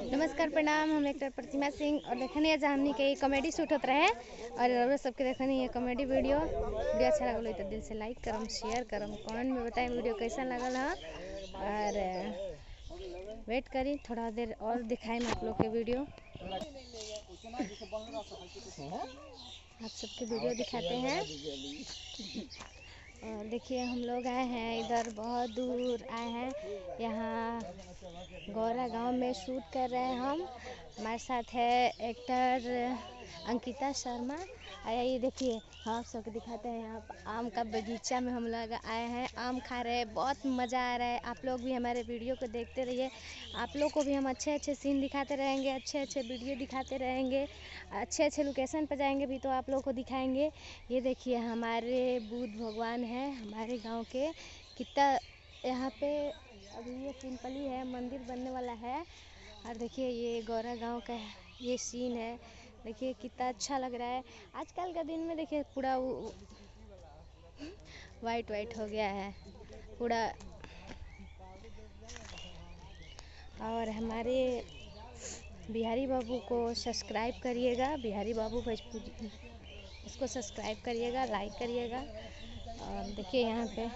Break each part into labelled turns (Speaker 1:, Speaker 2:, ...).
Speaker 1: नमस्कार प्रणाम। हम एक्टर प्रतिमा सिंह और देखने आज हमने के कॉमेडी शूट होता रहे और सबके देखने ये कॉमेडी वीडियो अच्छा लगल तो दिल से लाइक करम, शेयर करम, कमेंट में बताएं वीडियो कैसा लगल है। और वेट करी थोड़ा देर और दिखाएं आप लोग के वीडियो। आप सबके वीडियो दिखाते हैं। और देखिए हम लोग आए हैं इधर, बहुत दूर आए हैं। यहाँ गौरा गांव में शूट कर रहे हैं हम। हमारे साथ है एक्टर अंकिता शर्मा। ये देखिए हम सबको दिखाते हैं। यहाँ आम का बगीचा में हम लोग आए हैं, आम खा रहे हैं, बहुत मज़ा आ रहा है। आप लोग भी हमारे वीडियो को देखते रहिए। आप लोग को भी हम अच्छे अच्छे सीन दिखाते रहेंगे, अच्छे अच्छे वीडियो दिखाते रहेंगे, अच्छे अच्छे लोकेशन पर जाएंगे भी तो आप लोग को दिखाएंगे। ये देखिए हमारे बुद्ध भगवान हैं हमारे गांव के। कितना यहाँ पे अभी ये सिंपल ही है, मंदिर बनने वाला है। और देखिए ये गौरा गांव का ये सीन है। देखिए कितना अच्छा लग रहा है। आजकल का दिन में देखिए पूरा वाइट वाइट हो गया है पूरा। और हमारे बिहारी बाबू को सब्सक्राइब करिएगा, बिहारी बाबू भोजपुरी इसको सब्सक्राइब करिएगा, लाइक करिएगा। और देखिए यहाँ पे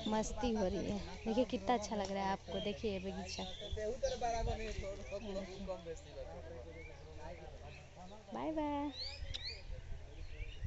Speaker 1: मस्ती हो रही है। देखिए कितना अच्छा लग रहा है आपको। देखिए ये बगीचा। Bye bye.